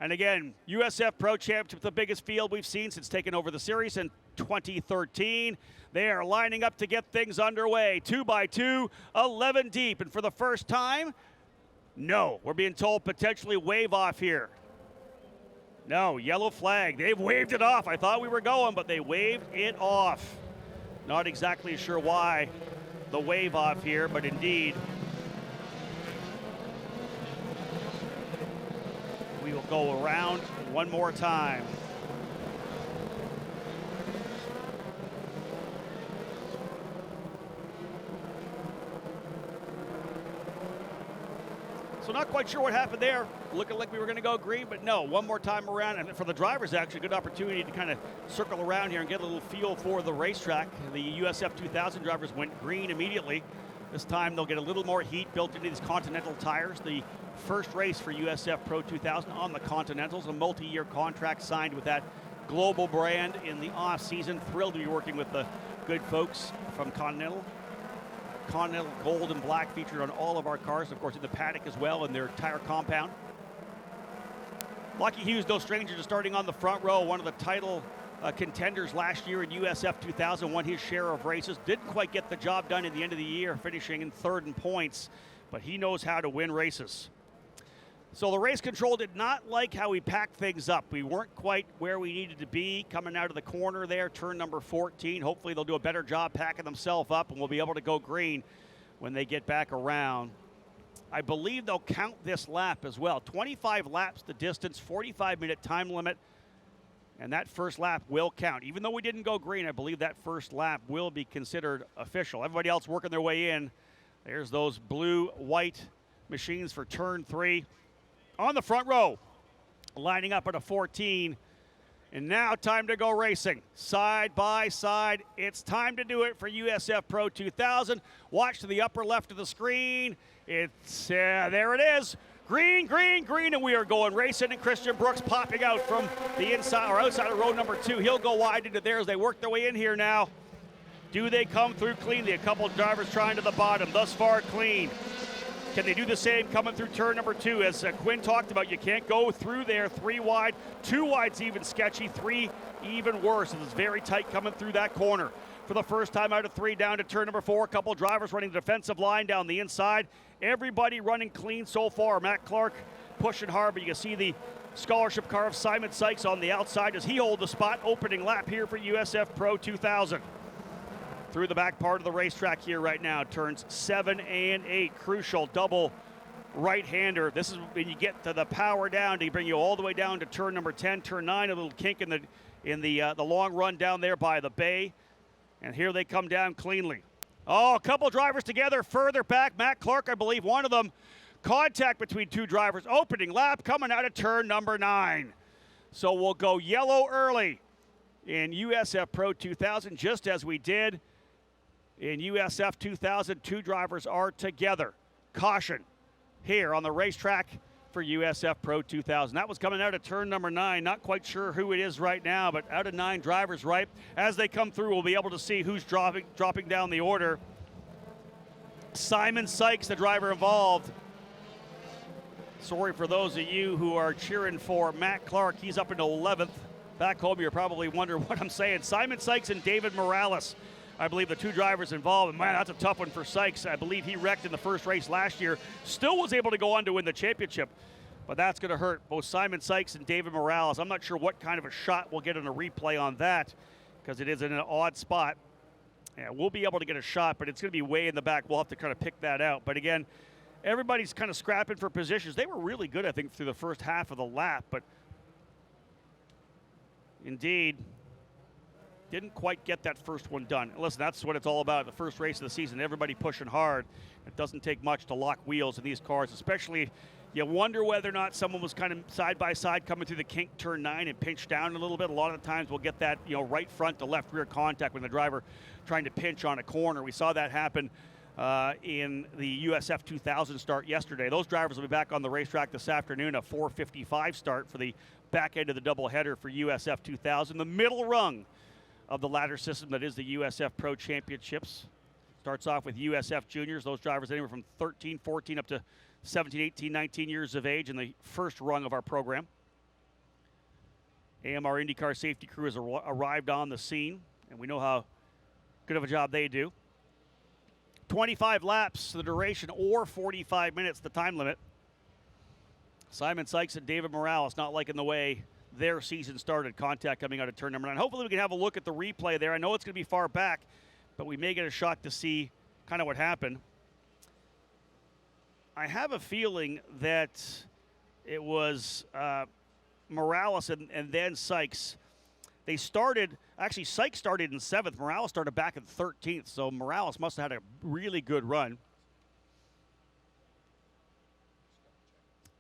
And again, USF Pro Championship, the biggest field we've seen since taking over the series in 2013. They are lining up to get things underway. 2x2, 11 deep. And for the first time, no, we're being told potentially wave off here. No, yellow flag. They've waved it off. I thought we were going, but they waved it off. Not exactly sure why the wave off here, but indeed, we will go around one more time. So not quite sure what happened there. Looking like we were going to go green, but no, one more time around. And for the drivers, actually, a good opportunity to kind of circle around here and get a little feel for the racetrack. The USF 2000 drivers went green immediately. This time they'll get a little more heat built into these Continental tires. The first race for USF Pro 2000 on the Continentals, a multi-year contract signed with that global brand in the off-season. Thrilled to be working with the good folks from Continental. Continental gold and black featured on all of our cars, of course in the paddock as well in their tire compound. Lucky Hughes, no stranger to starting on the front row, one of the title contenders last year in USF 2000, won his share of races. Didn't quite get the job done at the end of the year, finishing in third in points, but he knows how to win races. So the race control did not like how we packed things up. We weren't quite where we needed to be coming out of the corner there, turn number 14. Hopefully they'll do a better job packing themselves up and we'll be able to go green when they get back around. I believe they'll count this lap as well. 25 laps the distance, 45-minute time limit, and that first lap will count. Even though we didn't go green, I believe that first lap will be considered official. Everybody else working their way in. There's those blue-white machines for turn 3. On the front row, lining up at a 14. And now time to go racing. Side by side, it's time to do it for USF Pro 2000. Watch to the upper left of the screen. It's, there it is. Green, green, green, and we are going racing, and Christian Brooks popping out from the inside or outside of row number 2. He'll go wide into there as they work their way in here now. Do they come through cleanly? A couple of drivers trying to the bottom. Thus far, clean. Can they do the same coming through turn number 2? As Quinn talked about, you can't go through there 3 wide. 2 wide's even sketchy, 3 even worse. It's very tight coming through that corner. For the first time out of 3 down to turn number 4, a couple drivers running the defensive line down the inside. Everybody running clean so far. Matt Clark pushing hard, but you can see the scholarship car of Simon Sykes on the outside as he holds the spot. Opening lap here for USF Pro 2000. Through the back part of the racetrack here right now, turns 7 and 8, crucial double right-hander. This is when you get to the power down to bring you all the way down to turn number 10, turn 9, a little kink in the long run down there by the bay. And here they come down cleanly. Oh, a couple drivers together further back. Matt Clark, I believe, one of them. Contact between 2 drivers. Opening lap coming out of turn number 9. So we'll go yellow early in USF Pro 2000, just as we did in USF 2000. 2 drivers are together. Caution here on the racetrack for USF Pro 2000. That was coming out of turn number 9. Not quite sure who it is right now, but out of 9 drivers, right? As they come through, we'll be able to see who's dropping down the order. Simon Sykes, the driver involved. Sorry for those of you who are cheering for Matt Clark. He's up into 11th. Back home, you're probably wondering what I'm saying. Simon Sykes and David Morales, I believe, the 2 drivers involved. And man, that's a tough one for Sykes. I believe he wrecked in the first race last year. Still was able to go on to win the championship. But that's going to hurt both Simon Sykes and David Morales. I'm not sure what kind of a shot we'll get in a replay on that because it is in an odd spot. Yeah, we'll be able to get a shot, but it's going to be way in the back. We'll have to kind of pick that out. But again, everybody's kind of scrapping for positions. They were really good, I think, through the first half of the lap. But indeed, didn't quite get that first one done. Listen, that's what it's all about. The first race of the season, everybody pushing hard. It doesn't take much to lock wheels in these cars, especially you wonder whether or not someone was kind of side by side coming through the kink turn 9 and pinched down a little bit. A lot of the times we'll get that, right front to left rear contact when the driver trying to pinch on a corner. We saw that happen in the USF 2000 start yesterday. Those drivers will be back on the racetrack this afternoon, a 4:55 start for the back end of the doubleheader for USF 2000. The middle rung of the ladder system that is the USF Pro Championships. Starts off with USF Juniors. Those drivers anywhere from 13, 14 up to 17, 18, 19 years of age in the first rung of our program. AMR IndyCar safety crew has arrived on the scene, and we know how good of a job they do. 25 laps, the duration, or 45 minutes, the time limit. Simon Sykes and David Morales not liking the way their season started. Contact coming out of turn number 9. Hopefully we can have a look at the replay there. I know it's going to be far back, but we may get a shot to see kind of what happened. I have a feeling that it was Morales and then Sykes. They started, actually Sykes started in 7th. Morales started back in 13th, so Morales must have had a really good run.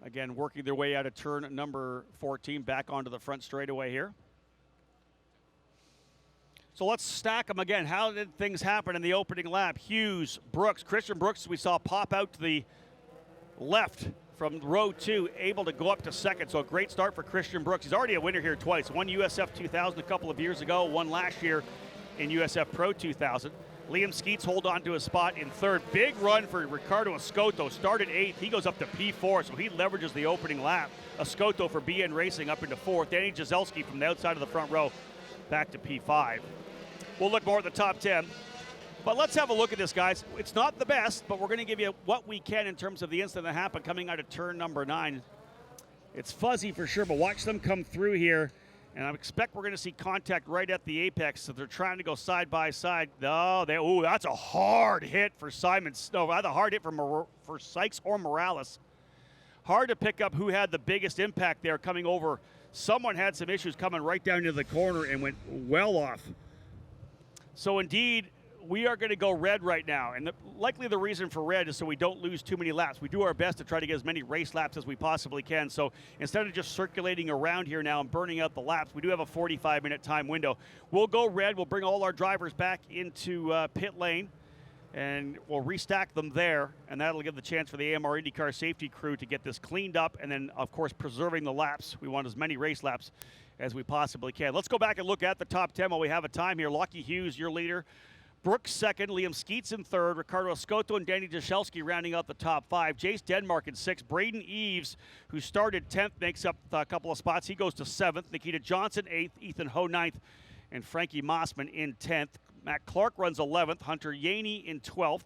Again, working their way out of turn number 14, back onto the front straightaway here. So let's stack them again. How did things happen in the opening lap? Hughes, Brooks, Christian Brooks, we saw pop out to the left from row 2, able to go up to 2nd. So a great start for Christian Brooks. He's already a winner here twice. Won USF 2000 a couple of years ago, won last year in USF Pro 2000. Liam Skeets hold on to his spot in 3rd. Big run for Ricardo Escoto. Started 8th. He goes up to P4, so he leverages the opening lap. Escoto for BN Racing up into 4th. Danny Jazelski from the outside of the front row back to P5. We'll look more at the top 10. But let's have a look at this, guys. It's not the best, but we're going to give you what we can in terms of the incident that happened coming out of turn number 9. It's fuzzy for sure, but watch them come through here. And I expect we're going to see contact right at the apex, so they're trying to go side by side. Oh, that's a hard hit for Simon. No, rather hard hit for Sykes or Morales. Hard to pick up who had the biggest impact there coming over. Someone had some issues coming right down into the corner and went well off. So indeed, we are going to go red right now, and likely the reason for red is so we don't lose too many laps. We do our best to try to get as many race laps as we possibly can, so instead of just circulating around here now and burning out the laps, we do have a 45-minute time window. We'll go red. We'll bring all our drivers back into pit lane, and we'll restack them there, and that'll give the chance for the AMR IndyCar safety crew to get this cleaned up, and then, of course, preserving the laps. We want as many race laps as we possibly can. Let's go back and look at the top 10 while we have a time here. Lockie Hughes, your leader. Brooks 2nd, Liam Skeets in 3rd, Ricardo Escoto and Danny Jazelski rounding out the top 5. Jace Denmark in 6th. Braden Eves, who started 10th, makes up a couple of spots. He goes to 7th. Nikita Johnson 8th, Ethan Ho 9th, and Frankie Mossman in 10th. Matt Clark runs 11th, Hunter Yaney in 12th.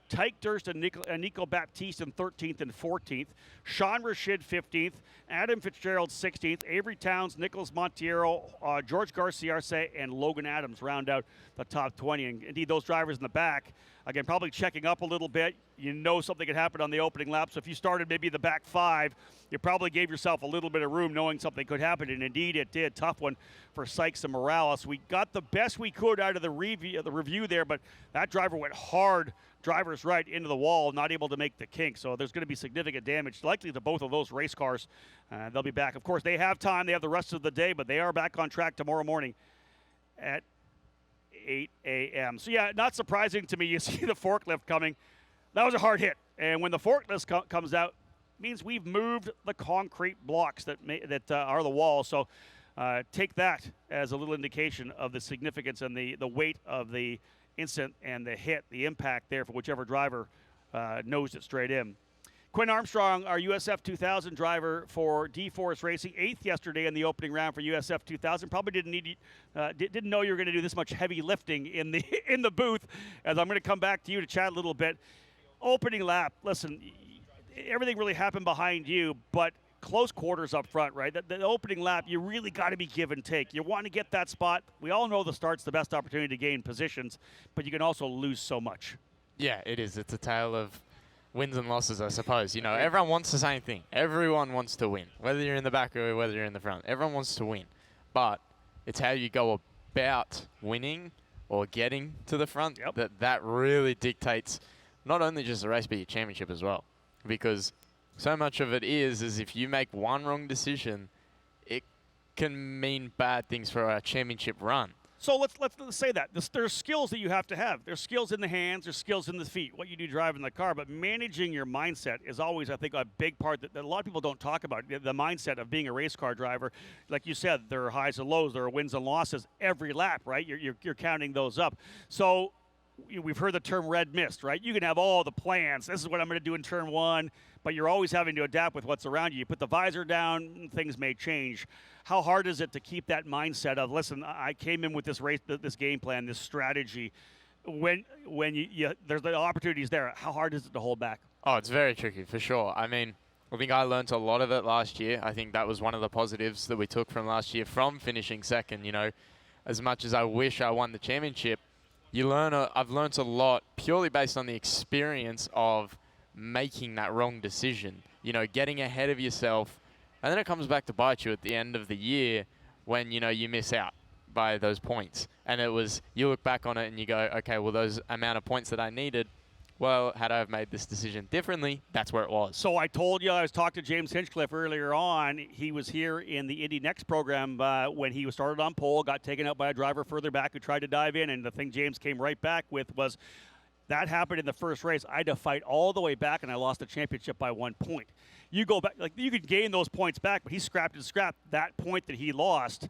Tyke Durst and Nico Baptiste in 13th and 14th. Sean Rashid 15th. Adam Fitzgerald 16th. Avery Towns, Nicholas Montiero, George Garcia Arce, and Logan Adams round out the top 20. And indeed, those drivers in the back, again, probably checking up a little bit. You know something could happen on the opening lap. So if you started maybe the back 5, you probably gave yourself a little bit of room knowing something could happen. And indeed, it did. Tough one for Sykes and Morales. We got the best we could out of the review there, but that driver went hard. Driver's right into the wall, not able to make the kink. So there's going to be significant damage, likely to both of those race cars. They'll be back. Of course, they have time. They have the rest of the day, but they are back on track tomorrow morning at 8 a.m. So, yeah, not surprising to me. You see the forklift coming. That was a hard hit. And when the forklift comes out, it means we've moved the concrete blocks that are the wall. So take that as a little indication of the significance and the weight of the incident and the hit, the impact there for whichever driver nosed it straight in. Quinn Armstrong, our USF 2000 driver for D-Force Racing, 8th yesterday in the opening round for USF 2000. Probably didn't know you were going to do this much heavy lifting in the booth. As I'm going to come back to you to chat a little bit. Opening lap, listen, everything really happened behind you, but close quarters up front, right? The opening lap, you really got to be give and take. You want to get that spot. We all know the start's the best opportunity to gain positions, but you can also lose so much. Yeah, it is. It's a tale of wins and losses, I suppose. You know, everyone wants the same thing. Everyone wants to win, whether you're in the back or whether you're in the front. Everyone wants to win, but it's how you go about winning or getting to the front that really dictates not only just the race, but your championship as well. Because so much of it is if you make one wrong decision, it can mean bad things for a championship run. So let's say that. There's skills that you have to have. There's skills in the hands, there's skills in the feet, what you do driving the car, but managing your mindset is always, I think, a big part that a lot of people don't talk about, the mindset of being a race car driver. Like you said, there are highs and lows, there are wins and losses every lap, right? You're counting those up. So we've heard the term red mist, right? You can have all the plans. This is what I'm going to do in turn one, but you're always having to adapt with what's around you. You put the visor down, things may change. How hard is it to keep that mindset of, listen, I came in with this race, this game plan, this strategy. When there's the opportunities there, how hard is it to hold back? Oh, it's very tricky, for sure. I mean, I think I learned a lot of it last year. I think that was one of the positives that we took from last year from finishing second. You know, as much as I wish I won the championship, I've learned a lot purely based on the experience of making that wrong decision. You know, getting ahead of yourself, and then it comes back to bite you at the end of the year when, you know, you miss out by those points. And it was, you look back on it and you go, okay, well, those amount of points that I needed, well, had I have made this decision differently, that's where it was. So I told you, I was talking to James Hinchcliffe earlier on. He was here in the Indy Next program when he was started on pole, got taken out by a driver further back who tried to dive in. And the thing James came right back with was, that happened in the first race. I had to fight all the way back, and I lost the championship by 1 point. You go back, like, you could gain those points back, but he scrapped that point that he lost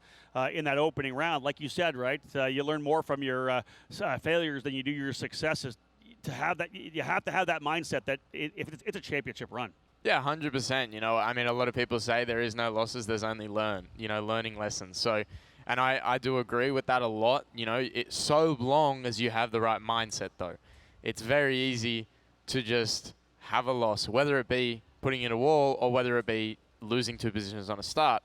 in that opening round. Like you said, right? You learn more from your failures than you do your successes. To have that, you have to have that mindset that if it's a championship run. Yeah, 100%. You know, I mean, a lot of people say there is no losses, there's only learning lessons. So, and I do agree with that a lot. You know, it's so long as you have the right mindset, though. It's very easy to just have a loss, whether it be putting in a wall or whether it be losing 2 positions on a start.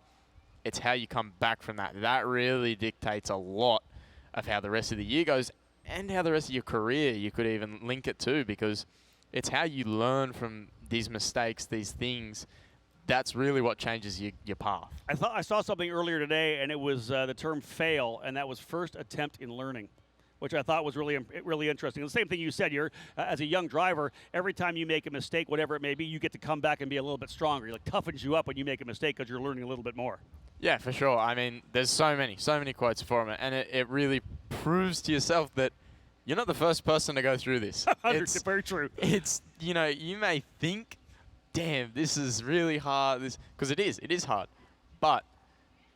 It's how you come back from that. That really dictates a lot of how the rest of the year goes and how the rest of your career you could even link it to, because it's how you learn from these mistakes, these things. That's really what changes your path. I saw something earlier today, and it was the term fail, and that was first attempt in learning, which I thought was really interesting. And the same thing you said, you're as a young driver, every time you make a mistake, whatever it may be, you get to come back and be a little bit stronger. It toughens you up when you make a mistake because you're learning a little bit more. Yeah, for sure. I mean, there's so many quotes for it, and it really proves to yourself that you're not the first person to go through this. It's very true. It's, you know, you may think, damn, this is really hard, because it is hard. But,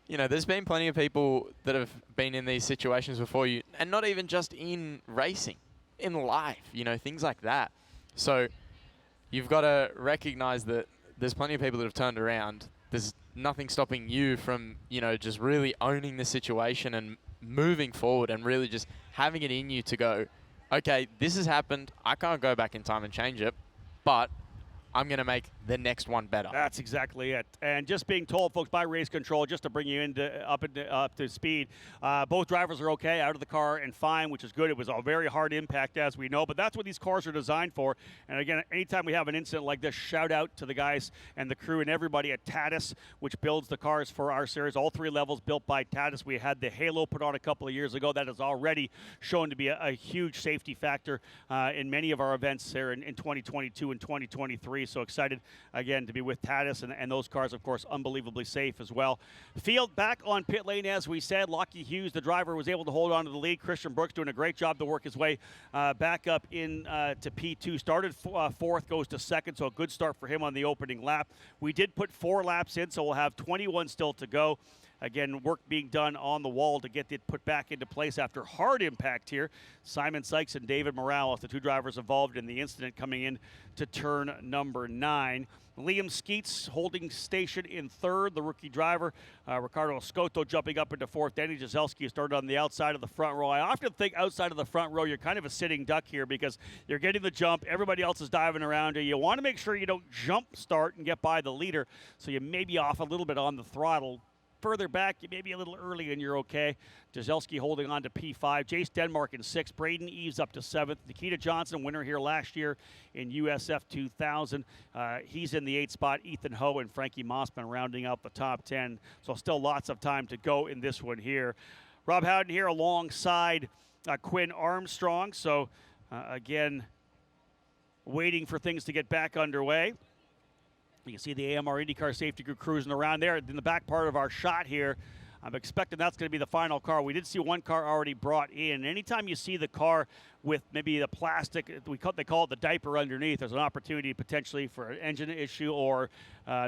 you know, there's been plenty of people that have been in these situations before you, and not even just in racing, in life, you know, things like that. So you've got to recognize that there's plenty of people that have turned around. There's nothing stopping you from, you know, just really owning the situation and moving forward and really just having it in you to go, okay, this has happened. I can't go back in time and change it, but I'm going to make the next one better. That's exactly it. And just being told, folks, by Race Control, just to bring you up to speed, both drivers are okay, out of the car and fine, which is good. It was a very hard impact, as we know, but that's what these cars are designed for. And again, anytime we have an incident like this, shout out to the guys and the crew and everybody at Tatis, which builds the cars for our series. All 3 levels built by Tatis. We had the Halo put on a couple of years ago. That is already shown to be a huge safety factor in many of our events there in 2022 and 2023. So excited, again, to be with Tatis, and those cars, of course, unbelievably safe as well. Field back on pit lane, as we said. Lockie Hughes, the driver, was able to hold on to the lead. Christian Brooks doing a great job to work his way back up in to P2. Started 4th, goes to 2nd, so a good start for him on the opening lap. We did put 4 laps in, so we'll have 21 still to go. Again, work being done on the wall to get it put back into place after hard impact here. Simon Sykes and David Morales, the 2 drivers involved in the incident, coming in to turn number 9. Liam Skeets holding station in 3rd, the rookie driver. Ricardo Scotto jumping up into 4th. Danny Jazelski started on the outside of the front row. I often think outside of the front row, you're kind of a sitting duck here because you're getting the jump. Everybody else is diving around you. You want to make sure you don't jump start and get by the leader, so you may be off a little bit on the throttle. Further back, you may be a little early and you're okay. Jazelski holding on to P5. Jace Denmark in 6th. Braden Eves up to 7th. Nikita Johnson, winner here last year in USF 2000. He's in the 8th spot. Ethan Ho and Frankie Mossman rounding out the top 10. So still lots of time to go in this one here. Rob Howden here alongside Quinn Armstrong. So again, waiting for things to get back underway. You can see the AMR IndyCar safety crew cruising around there. In the back part of our shot here, I'm expecting that's going to be the final car. We did see one car already brought in. Anytime you see the car with maybe the plastic, they call it the diaper underneath, there's an opportunity potentially for an engine issue or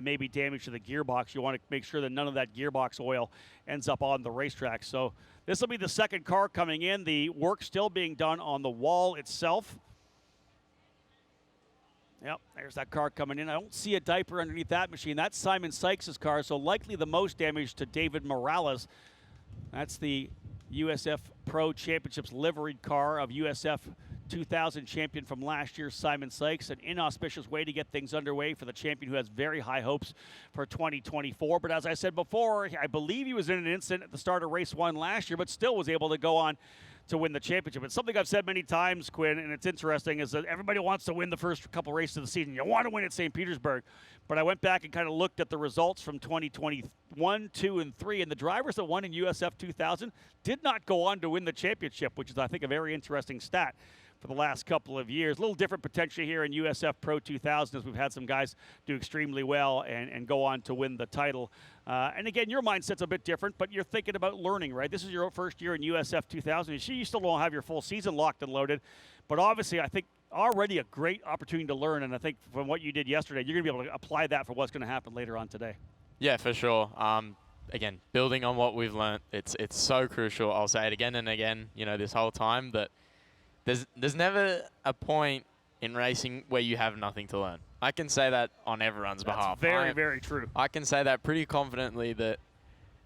maybe damage to the gearbox. You want to make sure that none of that gearbox oil ends up on the racetrack. So this will be the second car coming in. The work still being done on the wall itself. Yep, there's that car coming in. I don't see a diaper underneath that machine. That's Simon Sykes' car, so likely the most damage to David Morales. That's the USF Pro Championships liveried car of USF 2000 champion from last year, Simon Sykes. An inauspicious way to get things underway for the champion who has very high hopes for 2024. But as I said before, I believe he was in an incident at the start of race 1 last year, but still was able to go on to win the championship. It's something I've said many times, Quinn, and it's interesting, is that everybody wants to win the first couple races of the season. You want to win at St. Petersburg. But I went back and kind of looked at the results from 2021, 2, and 3, and the drivers that won in USF 2000 did not go on to win the championship, which is, I think, a very interesting stat for the last couple of years. A little different potentially here in USF Pro 2000 as we've had some guys do extremely well and go on to win the title. And again, your mindset's a bit different, but you're thinking about learning, right? This is your first year in USF 2000. You still don't have your full season locked and loaded, but obviously I think already a great opportunity to learn, and I think from what you did yesterday, you're going to be able to apply that for what's going to happen later on today. Yeah, for sure. Again, building on what we've learned, it's so crucial. I'll say it again and again, this whole time, that there's never a point in racing where you have nothing to learn. I can say that on everyone's behalf. Very, very true. I can say that pretty confidently that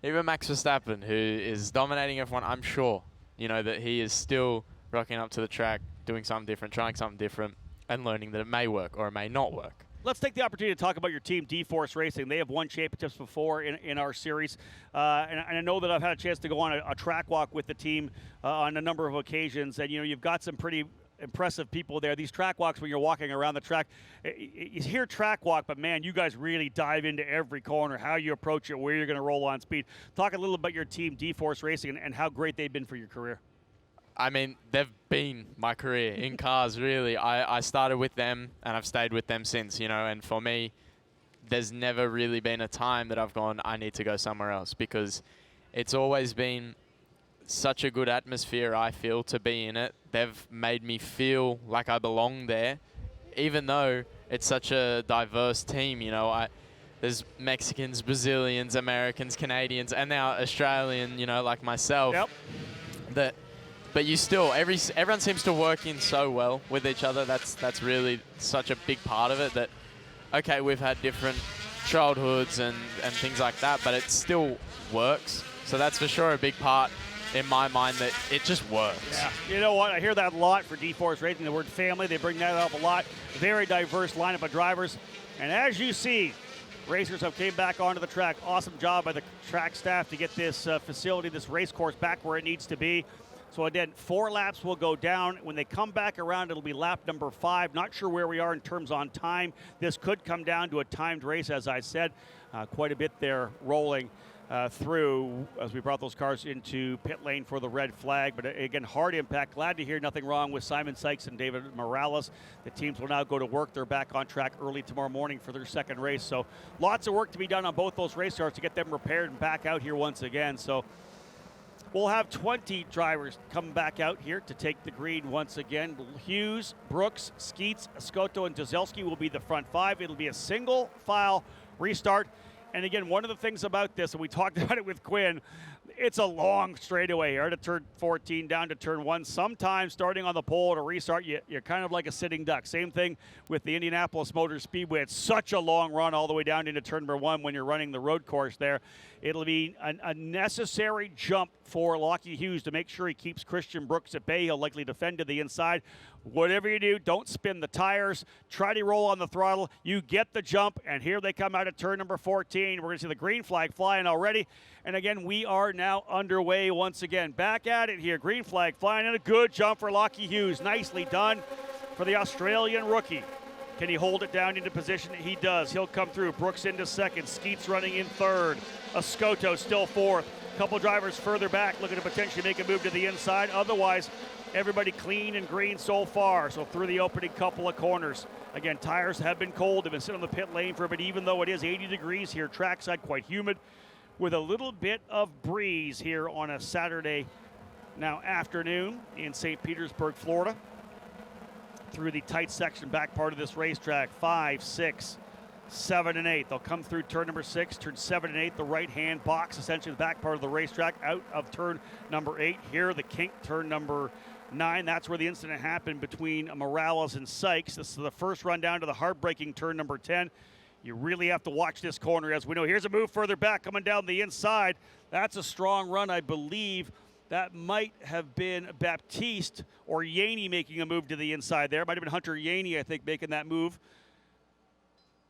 even Max Verstappen, who is dominating F1, I'm sure, that he is still rocking up to the track, doing something different, trying something different, and learning that it may work or it may not work. Let's take the opportunity to talk about your team, D-Force Racing. They have won championships before in our series. And I know that I've had a chance to go on a track walk with the team on a number of occasions. And, you've got some pretty impressive people there. These track walks, when you're walking around the track, you hear track walk, but, man, you guys really dive into every corner, how you approach it, where you're going to roll on speed. Talk a little about your team, D-Force Racing, and how great they've been for your career. I mean, they've been my career in cars, really. I started with them, and I've stayed with them since, and for me, there's never really been a time that I've gone, I need to go somewhere else, because it's always been such a good atmosphere, I feel, to be in it. They've made me feel like I belong there, even though it's such a diverse team, there's Mexicans, Brazilians, Americans, Canadians, and now Australian, like myself. Yep. But you still, everyone seems to work in so well with each other. That's really such a big part of it that, okay, we've had different childhoods and things like that, but it still works. So that's for sure a big part in my mind, that it just works. Yeah, you know what? I hear that a lot for D-Force Racing, the word family. They bring that up a lot. Very diverse lineup of drivers. And as you see, racers have came back onto the track. Awesome job by the track staff to get this facility, this race course back where it needs to be. So again, 4 laps will go down. When they come back around, it'll be lap number 5. Not sure where we are in terms on time. This could come down to a timed race, as I said. Quite a bit there rolling through as we brought those cars into pit lane for the red flag. But again, hard impact. Glad to hear nothing wrong with Simon Sykes and David Morales. The teams will now go to work. They're back on track early tomorrow morning for their second race. So lots of work to be done on both those race cars to get them repaired and back out here once again. So we'll have 20 drivers come back out here to take the green once again. Hughes, Brooks, Skeets, Escoto, and Dozelski will be the front 5. It'll be a single file restart. And again, one of the things about this, and we talked about it with Quinn, it's a long straightaway here to turn 14 down to turn 1. Sometimes starting on the pole to restart, you're kind of like a sitting duck. Same thing with the Indianapolis Motor Speedway. It's such a long run all the way down into turn number 1 when you're running the road course there. It'll be a necessary jump for Lockie Hughes to make sure he keeps Christian Brooks at bay. He'll likely defend to the inside. Whatever you do, don't spin the tires. Try to roll on the throttle. You get the jump, and here they come out of turn number 14. We're going to see the green flag flying already. And again, we are now underway once again. Back at it here. Green flag flying, and a good jump for Lockie Hughes. Nicely done for the Australian rookie. Can he hold it down into position? He does. He'll come through. Brooks into second. Skeets running in third. Escoto still fourth. Couple drivers further back looking to potentially make a move to the inside. Otherwise, everybody clean and green so far. So through the opening couple of corners. Again, tires have been cold. They've been sitting on the pit lane for a bit, even though it is 80 degrees here trackside, quite humid. with a little bit of breeze here on a Saturday now afternoon in St. Petersburg, Florida. Through the tight section back part of this racetrack, 5, 6, 7, and 8. They'll come through turn number 6, turn 7 and 8, the right-hand box, essentially the back part of the racetrack, out of turn number 8. Here, the kink, turn number 9. That's where the incident happened between Morales and Sykes. This is the first run down to the heartbreaking turn number 10. You really have to watch this corner, as we know. Here's a move further back, coming down the inside. That's a strong run, I believe. That might have been Baptiste or Yaney making a move to the inside there. Might have been Hunter Yaney, I think, making that move.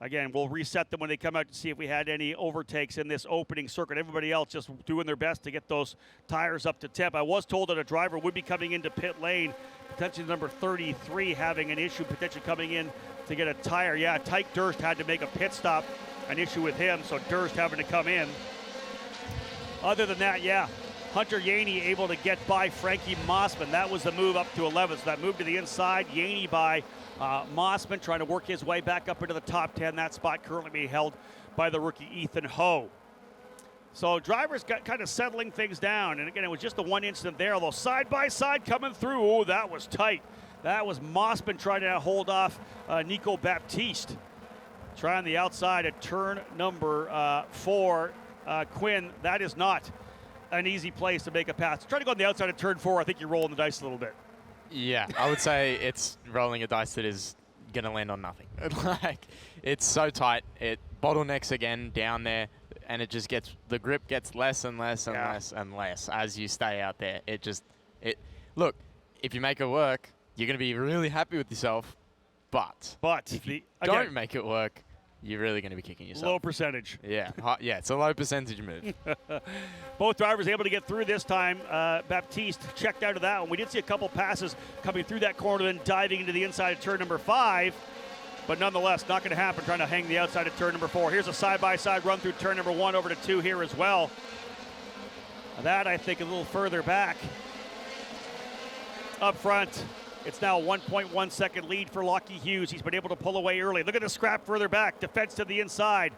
Again, we'll reset them when they come out to see if we had any overtakes in this opening circuit. Everybody else just doing their best to get those tires up to temp. I was told that a driver would be coming into pit lane, potentially number 33 having an issue, potentially coming in to get a tire. Yeah, Tyke Durst had to make a pit stop, an issue with him, so Durst having to come in. Other than that, yeah, Hunter Yaney able to get by Frankie Mossman. That was the move up to 11. So that move to the inside. Yaney by Mossman trying to work his way back up into the top 10. That spot currently being held by the rookie Ethan Ho. So drivers got kind of settling things down. And again, it was just the one incident there, although side by side coming through. Oh, that was tight. That was Mossman trying to hold off Nico Baptiste. Trying the outside at turn number 4. Quinn, that is not an easy place to make a pass. Try to go on the outside of turn 4. I think you're rolling the dice a little bit. Yeah, I would say it's rolling a dice that is going to land on nothing. Like, it's so tight. It bottlenecks again down there, and it just gets, the grip gets less and less and less and less as you stay out there. Look, if you make it work, you're going to be really happy with yourself, but if you don't make it work, you're really going to be kicking yourself. Low percentage. Yeah, yeah, it's a low percentage move. Both drivers able to get through this time. Baptiste checked out of that one. We did see a couple passes coming through that corner, then diving into the inside of turn number 5. But nonetheless, not going to happen, trying to hang the outside of turn number 4. Here's a side-by-side run through turn number 1 over to 2 here as well. That, I think, a little further back. Up front, it's now a 1.1 second lead for Lockie Hughes. He's been able to pull away early. Look at the scrap further back. Defense to the inside.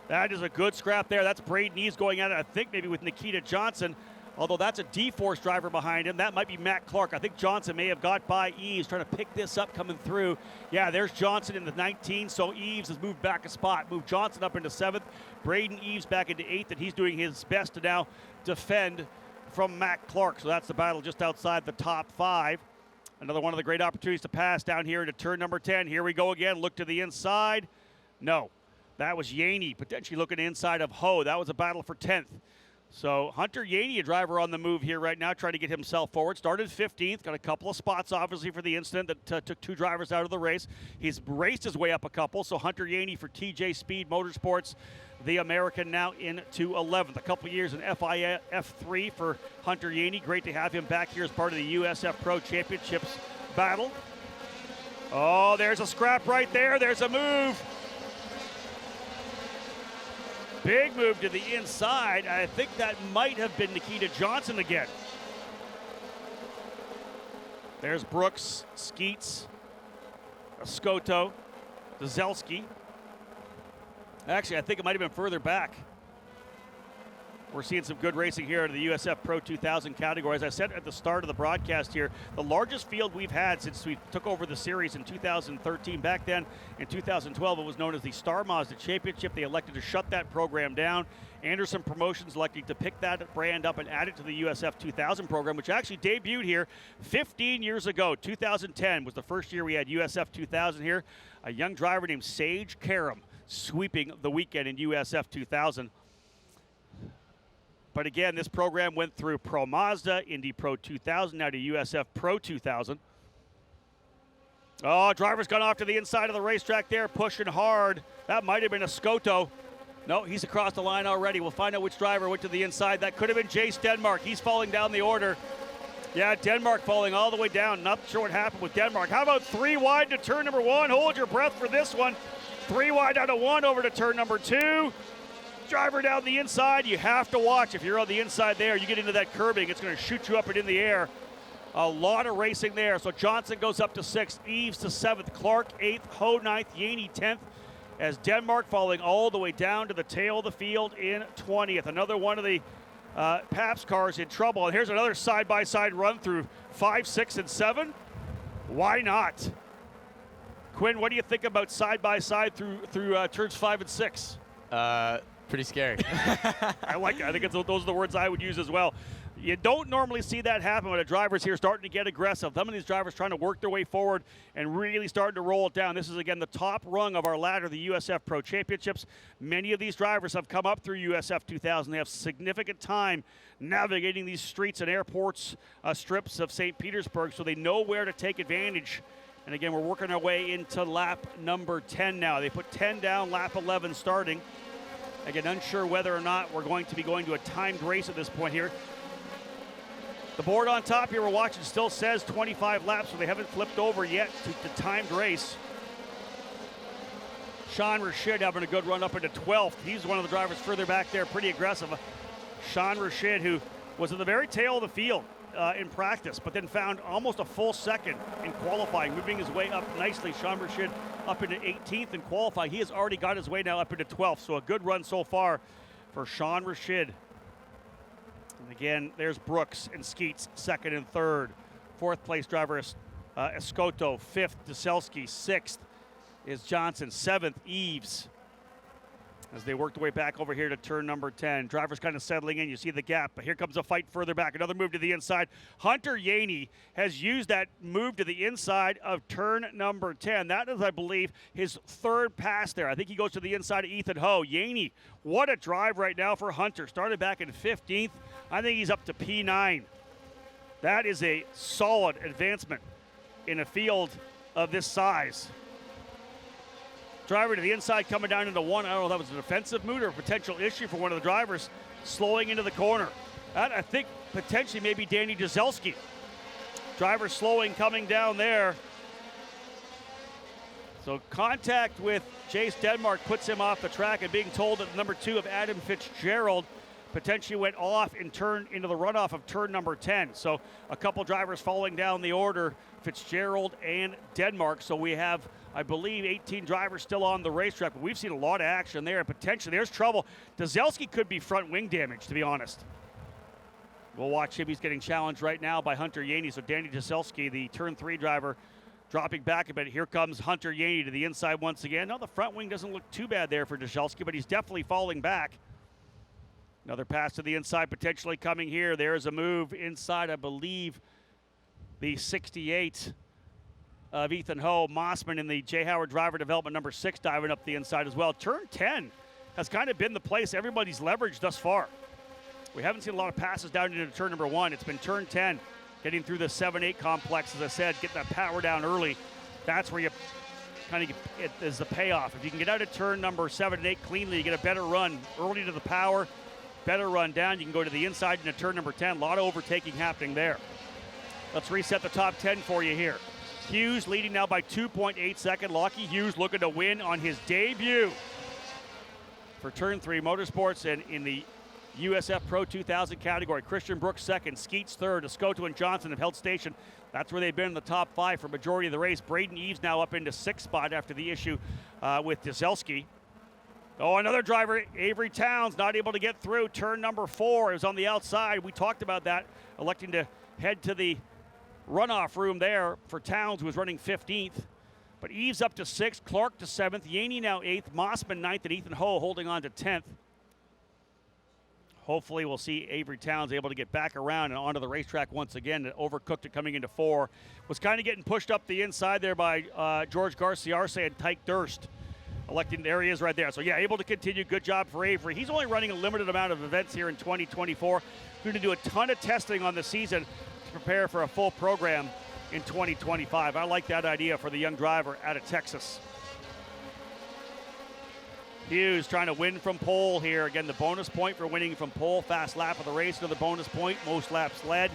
That is a good scrap there. That's Braden Eves going at it, I think, maybe with Nikita Johnson. Although that's a D-Force driver behind him. That might be Matt Clark. I think Johnson may have got by Eves, trying to pick this up coming through. Yeah, there's Johnson in the 19, so Eves has moved back a spot. Moved Johnson up into 7th. Braden Eves back into 8th, and he's doing his best to now defend from Matt Clark. So that's the battle just outside the top 5. Another one of the great opportunities to pass down here into turn number 10. Here we go again. Look to the inside. No, that was Yaney potentially looking inside of Ho. That was a battle for 10th. So Hunter Yaney, a driver on the move here right now, trying to get himself forward. Started 15th, got a couple of spots, obviously, for the incident that took 2 drivers out of the race. He's raced his way up a couple. So Hunter Yaney for TJ Speed Motorsports, the American, now into 11th. A couple years in F3 for Hunter Yaney. Great to have him back here as part of the USF Pro Championships battle. Oh, there's a scrap right there. There's a move. Big move to the inside. I think that might have been Nikita Johnson again. There's Brooks, Skeets, Skoto, Dzelski. Actually, I think it might have been further back. We're seeing some good racing here in the USF Pro 2000 category. As I said at the start of the broadcast here, the largest field we've had since we took over the series in 2013. Back then, in 2012, it was known as the Star Mazda Championship. They elected to shut that program down. Anderson Promotions elected to pick that brand up and add it to the USF 2000 program, which actually debuted here 15 years ago. 2010 was the first year we had USF 2000 here. A young driver named Sage Karam sweeping the weekend in USF 2000. But again, this program went through Pro Mazda, Indy Pro 2000, now to USF Pro 2000. Oh, driver's gone off to the inside of the racetrack there, pushing hard. That might have been a Skoto. No, he's across the line already. We'll find out which driver went to the inside. That could have been Jace Denmark. He's falling down the order. Yeah, Denmark falling all the way down. Not sure what happened with Denmark. How about 3 wide to turn number 1? Hold your breath for this one. 3 wide out of 1 over to turn number 2. Driver down the inside. You have to watch. If you're on the inside there, you get into that curbing, it's going to shoot you up and in the air. A lot of racing there. So Johnson goes up to 6th, Eves to 7th, Clark 8th, Ho 9th, Yaney 10th, as Denmark falling all the way down to the tail of the field in 20th. Another one of the Pabst cars in trouble. And here's another side-by-side run through 5, 6, and 7. Why not? Quinn, what do you think about side-by-side through turns 5 and 6? Pretty scary. I like it. I think those are the words I would use as well. You don't normally see that happen when a driver's here starting to get aggressive. Some of these drivers trying to work their way forward and really starting to roll it down. This is, again, the top rung of our ladder, the USF Pro Championships. Many of these drivers have come up through USF 2000. They have significant time navigating these streets and airports, strips of St. Petersburg, so they know where to take advantage. And again, we're working our way into lap number 10 now. They put 10 down, lap 11 starting. Again, unsure whether or not we're going to be going to a timed race at this point here. The board on top here we're watching still says 25 laps, so they haven't flipped over yet to the timed race. Sean Rashid having a good run up into 12th. He's one of the drivers further back there, pretty aggressive. Sean Rashid, who was at the very tail of the field in practice, but then found almost a full second in qualifying, moving his way up nicely. Sean Rashid up into 18th in qualifying. He has already got his way now up into 12th, so a good run so far for Sean Rashid. And again, there's Brooks and Skeets, second and third. Fourth place driver is Escoto. Fifth, Deselski. Sixth is Johnson. Seventh, Eves. As they work their way back over here to turn number 10. Drivers kind of settling in. You see the gap, but here comes a fight further back. Another move to the inside. Hunter Yaney has used that move to the inside of turn number 10. That is, I believe, his third pass there. I think he goes to the inside of Ethan Ho. Yaney, what a drive right now for Hunter. Started back in 15th. I think he's up to P9. That is a solid advancement in a field of this size. Driver to the inside coming down into 1. I don't know if that was a defensive move or a potential issue for one of the drivers slowing into the corner. That, I think, potentially maybe Danny Deselski. Driver slowing coming down there. So contact with Jace Denmark puts him off the track, and being told that number 2 of Adam Fitzgerald potentially went off and turned into the runoff of turn number 10. So a couple drivers falling down the order, Fitzgerald and Denmark. So we have, I believe, 18 drivers still on the racetrack, but we've seen a lot of action there, and potentially there's trouble. Deselski could be front wing damage, to be honest. We'll watch him. He's getting challenged right now by Hunter Yaney. So Danny Deselski, the turn 3 driver, dropping back a bit. Here comes Hunter Yaney to the inside once again. No, the front wing doesn't look too bad there for Deselski, but he's definitely falling back. Another pass to the inside potentially coming here. There's a move inside, I believe, the 68 of Ethan Ho. Mossman in the J. Howard driver development number 6 diving up the inside as well. Turn 10 has kind of been the place everybody's leveraged thus far. We haven't seen a lot of passes down into turn number 1. It's been turn 10, getting through the 7-8 complex, as I said, getting that power down early. That's where you kind of it is the payoff. If you can get out of turn number 7 and 8 cleanly, you get a better run early to the power. Better run down. You can go to the inside into turn number 10. A lot of overtaking happening there. Let's reset the top 10 for you here. Hughes leading now by 2.8 seconds. Lockie Hughes looking to win on his debut for turn 3 motorsports and in the USF Pro 2000 category. Christian Brooks second, Skeets third. Escoto and Johnson have held station. That's where they've been in the top 5 for majority of the race. Braden Eves now up into 6th spot after the issue with Deselski. Oh, another driver, Avery Towns, not able to get through. Turn number 4 is on the outside. We talked about that, electing to head to the runoff room there for Towns, who was running 15th. But Eves up to 6th, Clark to 7th, Yaney now 8th, Mossman 9th, and Ethan Ho holding on to 10th. Hopefully we'll see Avery Towns able to get back around and onto the racetrack once again. Overcooked it coming into 4. Was kind of getting pushed up the inside there by George Garcia-Arce and Tyke Durst. Electing, there he is right there. So yeah, able to continue. Good job for Avery. He's only running a limited amount of events here in 2024. Going to do a ton of testing on the season to prepare for a full program in 2025. I like that idea for the young driver out of Texas. Hughes trying to win from pole here. Again, the bonus point for winning from pole. Fast lap of the race, another bonus point. Most laps led.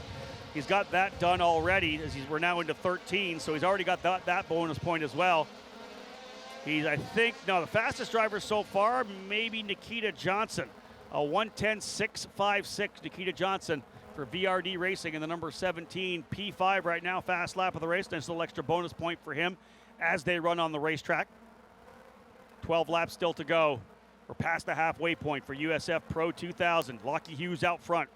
He's got that done already, as we're now into 13, so he's already got that bonus point as well. He's, I think, now the fastest driver so far, maybe Nikita Johnson. A 1:10.656, Nikita Johnson for VRD Racing in the number 17 P5 right now. Fast lap of the race. Nice little extra bonus point for him as they run on the racetrack. 12 laps still to go. We're past the halfway point for USF Pro 2000. Lockie Hughes out front.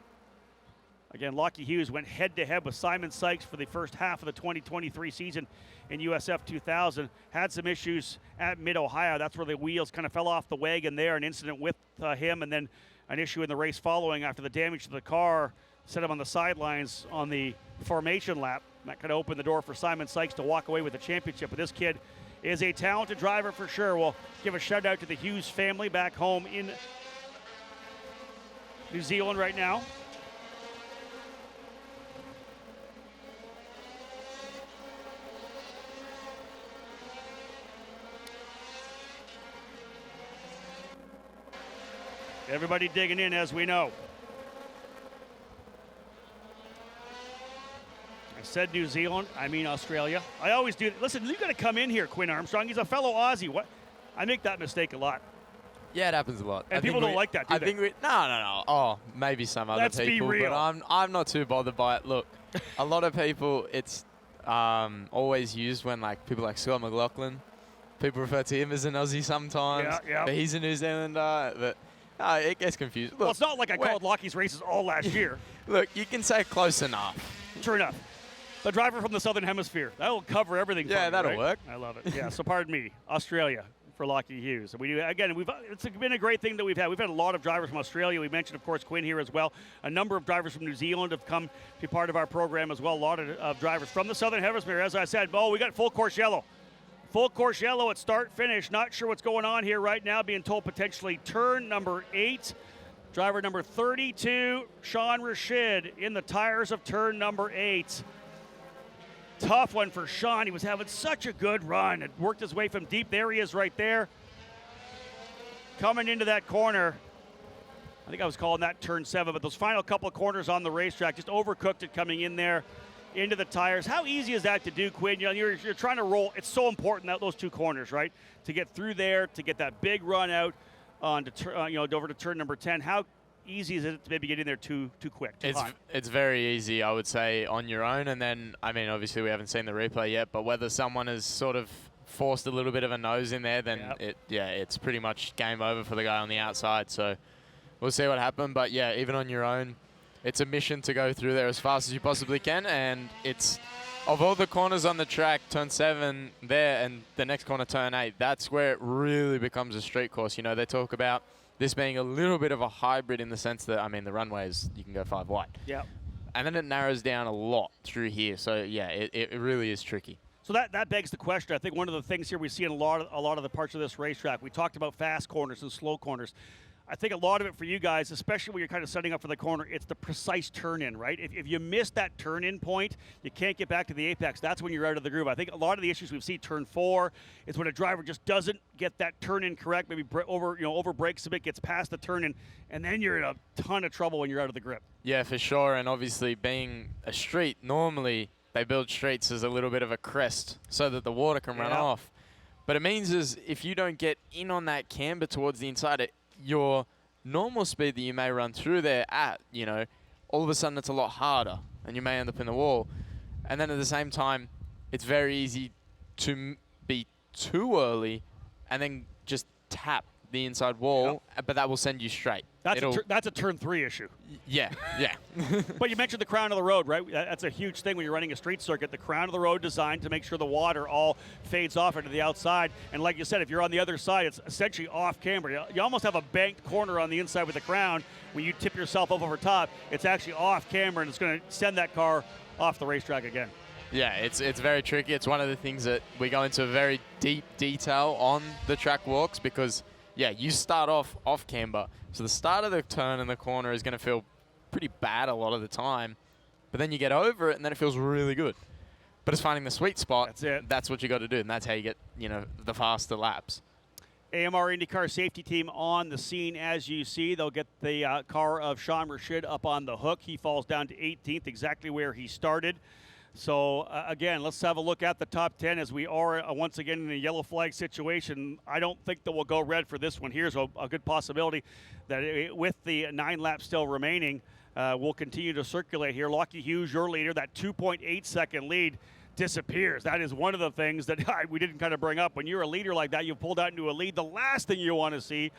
Again, Lockie Hughes went head-to-head with Simon Sykes for the first half of the 2023 season in USF 2000. Had some issues at Mid-Ohio. That's where the wheels kind of fell off the wagon there, an incident with him, and then an issue in the race following after the damage to the car set him on the sidelines on the formation lap. That kind of opened the door for Simon Sykes to walk away with the championship. But this kid is a talented driver for sure. We'll give a shout out to the Hughes family back home in New Zealand right now. Everybody digging in, as we know. I said New Zealand, I mean Australia. I always do. Listen, you got to come in here, Quinn Armstrong. He's a fellow Aussie. What? I make that mistake a lot. Yeah, it happens a lot. And people don't like that, do they? No. Oh, maybe some other Let's people. be real. But I'm not too bothered by it. Look, a lot of people, it's always used when like people like Scott McLaughlin, people refer to him as an Aussie sometimes. Yeah. But he's a New Zealander. But it gets confused. Look, Well, it's not like I called Lockie's races all last year. Look, you can say close enough. True enough. The driver from the Southern Hemisphere. That will cover everything. Yeah, for that'll right? work. I love it. Yeah, so pardon me. Australia for Lockie Hughes. And we do, again, it's been a great thing that we've had. We've had a lot of drivers from Australia. We mentioned, of course, Quinn here as well. A number of drivers from New Zealand have come to be part of our program as well. A lot of drivers from the Southern Hemisphere. As I said, we got full course yellow. Full course yellow at start finish. Not sure what's going on here right now. Being told potentially turn number 8. Driver number 32, Sean Rashid, in the tires of turn number 8. Tough one for Sean. He was having such a good run. It worked his way from deep. There he is right there. Coming into that corner. I think I was calling that turn 7, but those final couple of corners on the racetrack just overcooked it coming in there into the tires. How easy is that to do, Quinn? You know, you're trying to roll. It's so important that those two corners, right? To get through there, to get that big run out on to over to turn number 10. How easy is it to maybe get in there too quick? It's very easy, I would say, on your own. And then, I mean, obviously we haven't seen the replay yet, but whether someone has sort of forced a little bit of a nose in there, then it's pretty much game over for the guy on the outside. So we'll see what happens. But yeah, even on your own, it's a mission to go through there as fast as you possibly can. And it's, of all the corners on the track, turn 7 there and the next corner, turn 8, that's where it really becomes a street course. You know, they talk about this being a little bit of a hybrid in the sense that, I mean, the runway is, you can go 5 wide. Yeah. And then it narrows down a lot through here. So, yeah, it really is tricky. So that begs the question. I think one of the things here we see in a lot of the parts of this racetrack, we talked about fast corners and slow corners. I think a lot of it for you guys, especially when you're kind of setting up for the corner, it's the precise turn-in, right? If you miss that turn-in point, you can't get back to the apex. That's when you're out of the groove. I think a lot of the issues we've seen turn 4 is when a driver just doesn't get that turn-in correct, maybe over brakes a bit, gets past the turn-in, and then you're in a ton of trouble when you're out of the grip. Yeah, for sure. And obviously being a street, normally they build streets as a little bit of a crest so that the water can run off. But it means is if you don't get in on that camber towards the inside, your normal speed that you may run through there at, all of a sudden it's a lot harder and you may end up in the wall. And then at the same time, it's very easy to be too early and then just tap the inside wall, but that will send you straight. That's a turn 3 issue. Yeah. But you mentioned the crown of the road, right? That's a huge thing when you're running a street circuit. The crown of the road designed to make sure the water all fades off into the outside. And like you said, if you're on the other side, it's essentially off camber. You almost have a banked corner on the inside with the crown. When you tip yourself up over top, it's actually off camber, and it's going to send that car off the racetrack again. Yeah, it's very tricky. It's one of the things that we go into very deep detail on the track walks because, you start off camber. So the start of the turn in the corner is going to feel pretty bad a lot of the time, but then you get over it and then it feels really good. But it's finding the sweet spot. That's it. That's what you got to do, and that's how you get, the faster laps. AMR IndyCar safety team on the scene as you see. They'll get the car of Sean Rashid up on the hook. He falls down to 18th, exactly where he started. So, again, let's have a look at the top 10 as we are once again in a yellow flag situation. I don't think that we'll go red for this one. Here's a good possibility that with the 9 laps still remaining, we'll continue to circulate here. Lockie Hughes, your leader, that 2.8-second lead. disappears. That is one of the things that we didn't kind of bring up. When you're a leader like that, you've pulled out into a lead, the last thing you want to see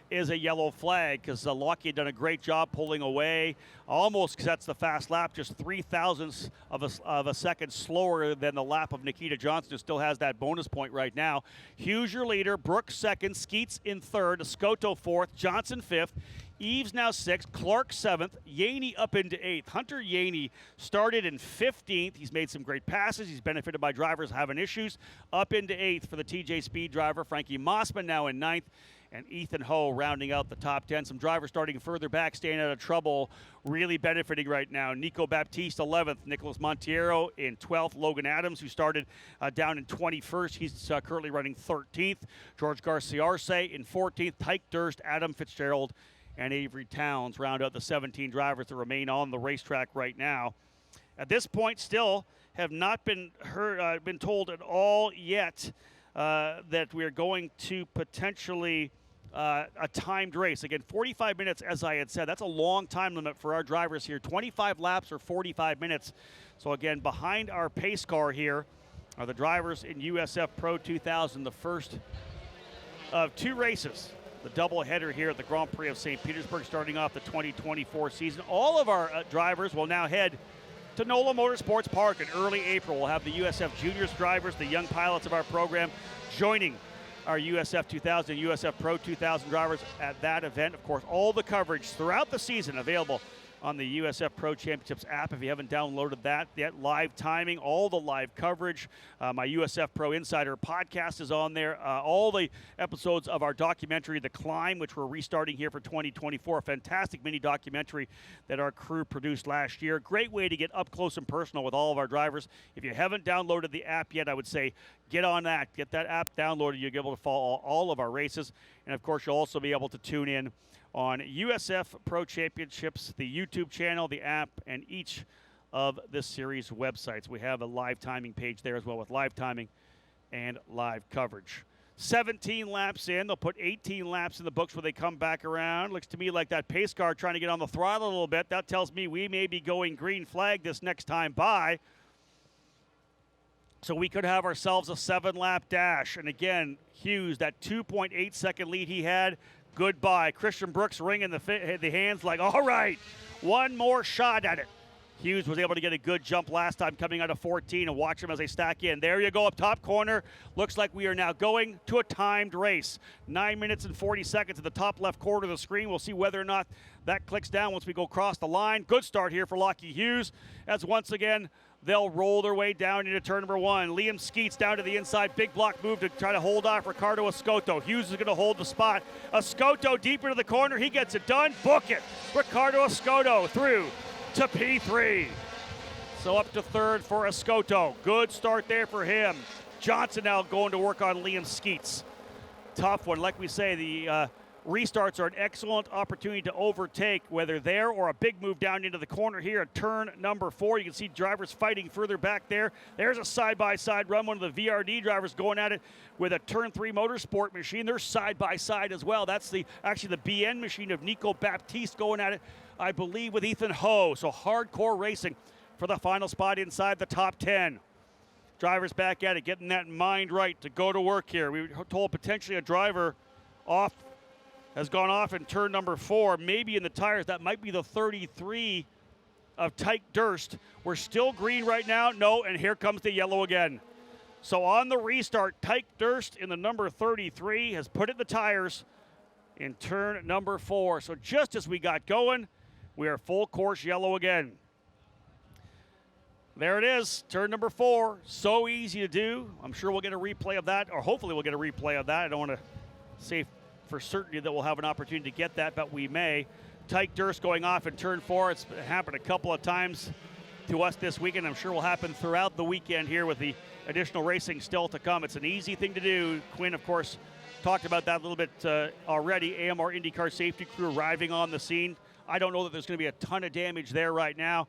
is a yellow flag, because Lockheed done a great job pulling away, almost sets the fast lap, just 3 thousandths of a second slower than the lap of Nikita Johnson, who still has that bonus point right now. Hughes your leader, Brooks second, Skeets in third, Escoto fourth, Johnson fifth, Eves now sixth, Clark seventh, Yaney up into eighth. Hunter Yaney started in 15th. He's made some great passes. He's benefited by drivers having issues. Up into eighth for the TJ Speed driver. Frankie Mossman now in ninth. And Ethan Ho rounding out the top 10. Some drivers starting further back, staying out of trouble, really benefiting right now. Nico Baptiste, 11th. Nicholas Montiero in 12th. Logan Adams, who started down in 21st. He's currently running 13th. George Garcia Arce in 14th. Tyke Durst, Adam Fitzgerald, and Avery Towns round out the 17 drivers that remain on the racetrack right now. At this point, still have not been told at all yet that we're going to potentially a timed race. Again, 45 minutes, as I had said. That's a long time limit for our drivers here. 25 laps or 45 minutes. So again, behind our pace car here are the drivers in USF Pro 2000, the first of two races. The doubleheader here at the Grand Prix of St. Petersburg, starting off the 2024 season. All of our drivers will now head to NOLA Motorsports Park in early April. We'll have the USF Juniors drivers, the young pilots of our program, joining our USF 2000 and USF Pro 2000 drivers at that event. Of course, all the coverage throughout the season available on the USF Pro Championships app. If you haven't downloaded that yet, live timing, all the live coverage. My USF Pro Insider podcast is on there. All the episodes of our documentary, The Climb, which we're restarting here for 2024. A fantastic mini documentary that our crew produced last year. Great way to get up close and personal with all of our drivers. If you haven't downloaded the app yet, I would say get on that. Get that app downloaded. You'll be able to follow all of our races. And, of course, you'll also be able to tune in on USF Pro Championships, the YouTube channel, the app, and each of this series' websites. We have a live timing page there as well, with live timing and live coverage. 17 laps in. They'll put 18 laps in the books when they come back around. Looks to me like that pace car trying to get on the throttle a little bit. That tells me we may be going green flag this next time by. So we could have ourselves a 7-lap dash. And again, Hughes, that 2.8 second lead he had, goodbye. Christian Brooks wringing the hands like, all right, one more shot at it. Hughes was able to get a good jump last time coming out of 14, and watch them as they stack in. There you go, up top corner. Looks like we are now going to a timed race. 9 minutes and 40 seconds at the top left corner of the screen. We'll see whether or not that clicks down once we go across the line. Good start here for Lockie Hughes, as once again they'll roll their way down into turn number one. Liam Skeets down to the inside. Big block move to try to hold off Ricardo Escoto. Hughes is going to hold the spot. Escoto deep into the corner. He gets it done. Book it. Ricardo Escoto through to P3. So up to third for Escoto. Good start there for him. Johnson now going to work on Liam Skeets. Tough one. Like we say, the restarts are an excellent opportunity to overtake, whether there or a big move down into the corner here at turn number 4. You can see drivers fighting further back there. There's a side-by-side run. One of the VRD drivers going at it with a turn 3 motorsport machine. They're side-by-side as well. That's actually the BN machine of Nico Baptiste going at it, I believe, with Ethan Ho. So hardcore racing for the final spot inside the top 10. Drivers back at it, getting that mind right to go to work here. We were told potentially a driver has gone off in turn number 4, maybe in the tires. That might be the 33 of Tyke Durst. We're still green right now. No, and here comes the yellow again. So on the restart, Tyke Durst in the number 33 has put it in the tires in turn number 4. So just as we got going, we are full course yellow again. There it is, turn number 4. So easy to do. I'm sure we'll get a replay of that, or hopefully we'll get a replay of that. I don't want to say for certainty that we'll have an opportunity to get that, but we may. Tyke Durst going off in turn 4. It's happened a couple of times to us this weekend. I'm sure will happen throughout the weekend here with the additional racing still to come. It's an easy thing to do. Quinn, of course, talked about that a little bit already. AMR IndyCar safety crew arriving on the scene. I don't know that there's going to be a ton of damage there right now.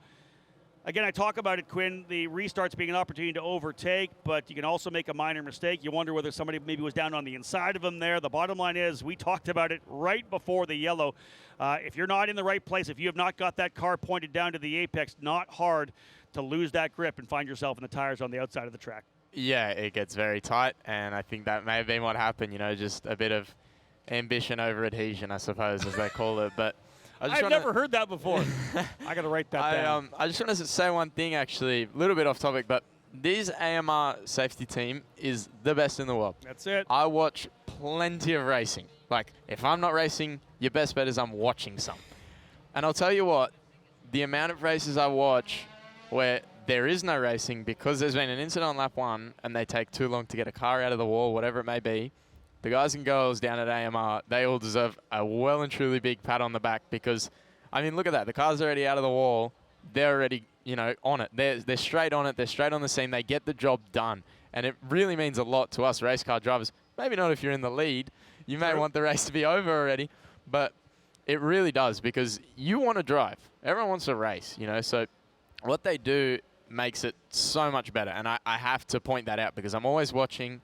again, I talk about it, Quinn, the restarts being an opportunity to overtake, but you can also make a minor mistake. You wonder whether somebody maybe was down on the inside of him there. The bottom line is, we talked about it right before the yellow. If you're not in the right place, if you have not got that car pointed down to the apex, not hard to lose that grip and find yourself in the tires on the outside of the track. Yeah, it gets very tight, and I think that may have been what happened, you know, just a bit of ambition over adhesion, I suppose, as they call it. But I've never heard that before. I got to write that down. I just want to say one thing, actually, a little bit off topic, but this AMR safety team is the best in the world. That's it. I watch plenty of racing. Like, if I'm not racing, your best bet is I'm watching some. And I'll tell you what, the amount of races I watch where there is no racing because there's been an incident on lap 1 and they take too long to get a car out of the wall, whatever it may be, the guys and girls down at AMR, they all deserve a well and truly big pat on the back because, I mean, look at that. The car's already out of the wall. They're already, you know, on it. They're straight on it. They're straight on the scene. They get the job done. And it really means a lot to us race car drivers. Maybe not if you're in the lead. You may want the race to be over already. But it really does because you want to drive. Everyone wants to race, you know. So what they do makes it so much better. And I have to point that out because I'm always watching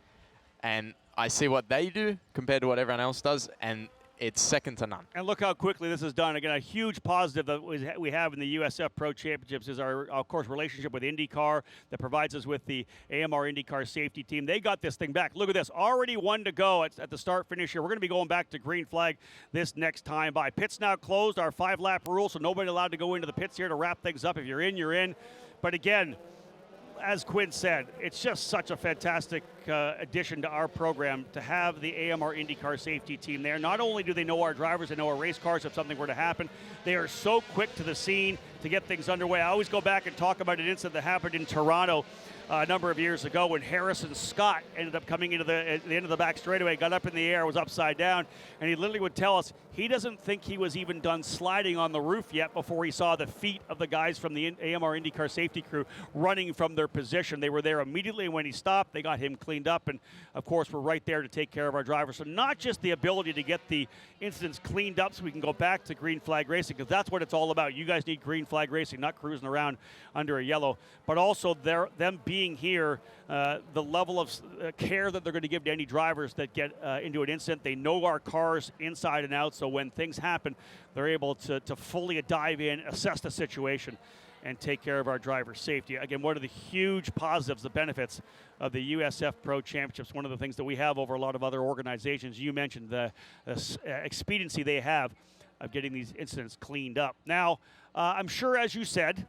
and I see what they do compared to what everyone else does, and it's second to none. And look how quickly this is done. Again, a huge positive that we have in the USF Pro Championships is our, of course, relationship with IndyCar that provides us with the AMR IndyCar safety team. They got this thing back. Look at this. Already 1 to go at the start-finish here. We're going to be going back to green flag this next time by. Pits now closed, our 5-lap rule, so nobody allowed to go into the pits here to wrap things up. If you're in, you're in. But again, as Quinn said, it's just such a fantastic addition to our program to have the AMR IndyCar safety team there. Not only do they know our drivers, they know our race cars if something were to happen, they are so quick to the scene to get things underway. I always go back and talk about an incident that happened in Toronto a number of years ago when Harrison Scott ended up coming into the end of the back straightaway, got up in the air, was upside down, and he literally would tell us he doesn't think he was even done sliding on the roof yet before he saw the feet of the guys from the AMR IndyCar safety crew running from their position. They were there immediately when he stopped. They got him cleaned up, and of course we're right there to take care of our drivers. So not just the ability to get the incidents cleaned up so we can go back to green flag racing, because that's what it's all about. You guys need green flag racing, not cruising around under a yellow, but also them being here, the level of care that they're going to give to any drivers that get into an incident. They know our cars inside and out, so when things happen, they're able to fully dive in, assess the situation, and take care of our driver's safety. Again, one of the huge positives, the benefits of the USF Pro Championships, one of the things that we have over a lot of other organizations. You mentioned the expediency they have of getting these incidents cleaned up. Now, I'm sure, as you said,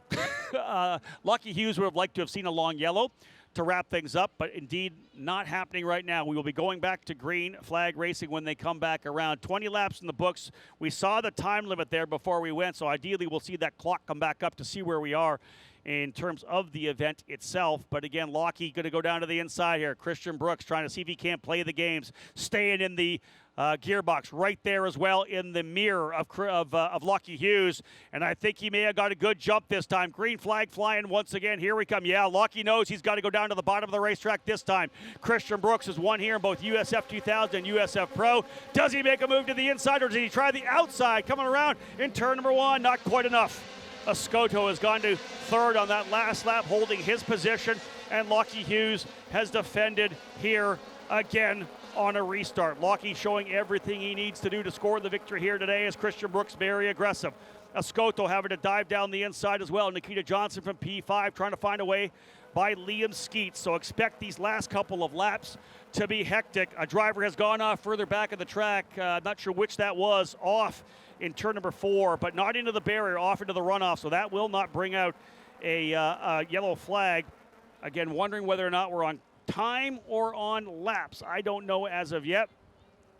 Lucky Hughes would have liked to have seen a long yellow to wrap things up, but indeed not happening right now. We will be going back to green flag racing when they come back around. 20 laps in the books. We saw the time limit there before we went, so ideally we'll see that clock come back up to see where we are in terms of the event itself. But again, Lockie going to go down to the inside here. Christian Brooks trying to see if he can't play the games, staying in the gearbox right there as well in the mirror of Lucky Hughes. And I think he may have got a good jump this time. Green flag flying once again. Here we come. Yeah, Lucky knows he's got to go down to the bottom of the racetrack this time. Christian Brooks has won here in both USF 2000 and USF Pro. Does he make a move to the inside, or does he try the outside? Coming around in turn number 1, not quite enough. Escoto has gone to third on that last lap, holding his position, and Lucky Hughes has defended here again on a restart. Lockie showing everything he needs to do to score the victory here today as Christian Brooks very aggressive. Escoto having to dive down the inside as well. Nikita Johnson from P5 trying to find a way by Liam Skeets. So expect these last couple of laps to be hectic. A driver has gone off further back of the track. Not sure which that was, off in turn number 4, but not into the barrier, off into the runoff. So that will not bring out a yellow flag. Again, wondering whether or not we're on time or on laps. I don't know as of yet,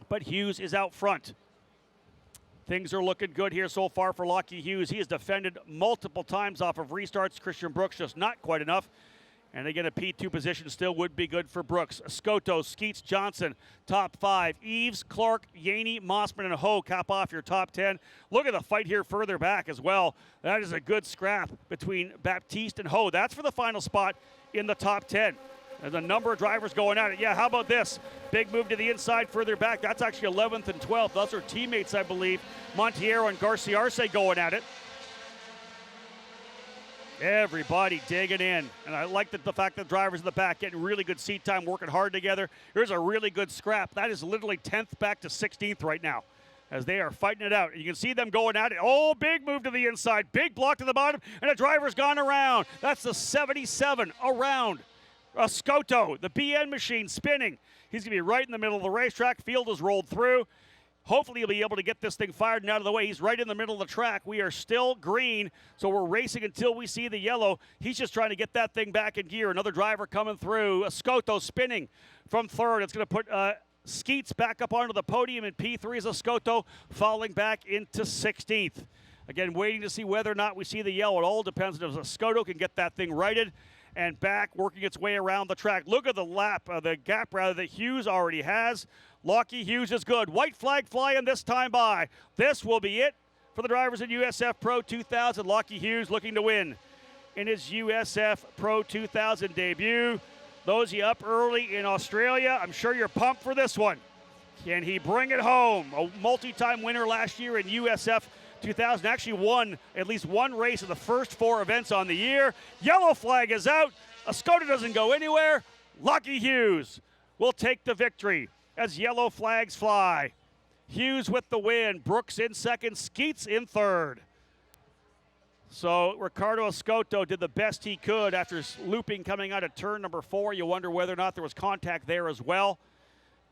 but Hughes is out front. Things are looking good here so far for Lucky Hughes. He has defended multiple times off of restarts. Christian Brooks just not quite enough. And again, a P2 position still would be good for Brooks. Escoto, Skeets, Johnson, top 5. Eves, Clark, Yaney, Mossman, and Ho cap off your top 10. Look at the fight here further back as well. That is a good scrap between Baptiste and Ho. That's for the final spot in the top 10. There's a number of drivers going at it. Yeah, how about this? Big move to the inside further back. That's actually 11th and 12th. Those are teammates, I believe. Montiero and Garcia Arce going at it. Everybody digging in. And I like the fact that the drivers in the back getting really good seat time, working hard together. Here's a really good scrap. That is literally 10th back to 16th right now as they are fighting it out. And you can see them going at it. Oh, big move to the inside. Big block to the bottom, and the driver's gone around. That's the 77 around. Scotto, the BN machine spinning. He's going to be right in the middle of the racetrack. Field has rolled through. Hopefully he'll be able to get this thing fired and out of the way. He's right in the middle of the track. We are still green, so we're racing until we see the yellow. He's just trying to get that thing back in gear. Another driver coming through. Scotto spinning from third. It's going to put Skeets back up onto the podium, and P3 is Scotto falling back into 16th. Again, waiting to see whether or not we see the yellow. It all depends on if Scotto can get that thing righted and back, working its way around the track. Look at the gap that Hughes already has. Lockie Hughes is good. White flag flying this time by. This will be it for the drivers in USF Pro 2000. Lockie Hughes looking to win in his USF Pro 2000 debut. Those of you up early in Australia, I'm sure you're pumped for this one. Can he bring it home? A multi-time winner last year in USF 2000. Actually won at least one race in the first 4 events on the year. Yellow flag is out. Scotto doesn't go anywhere. Lockie Hughes will take the victory as yellow flags fly. Hughes with the win. Brooks in second. Skeets in third. So Ricardo Scotto did the best he could after looping coming out of turn number 4. You wonder whether or not there was contact there as well.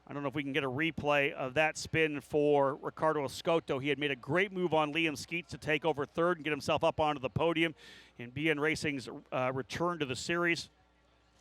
I don't know if we can get a replay of that spin for Ricardo Scotto. He had made a great move on Liam Skeets to take over third and get himself up onto the podium in BN Racing's return to the series.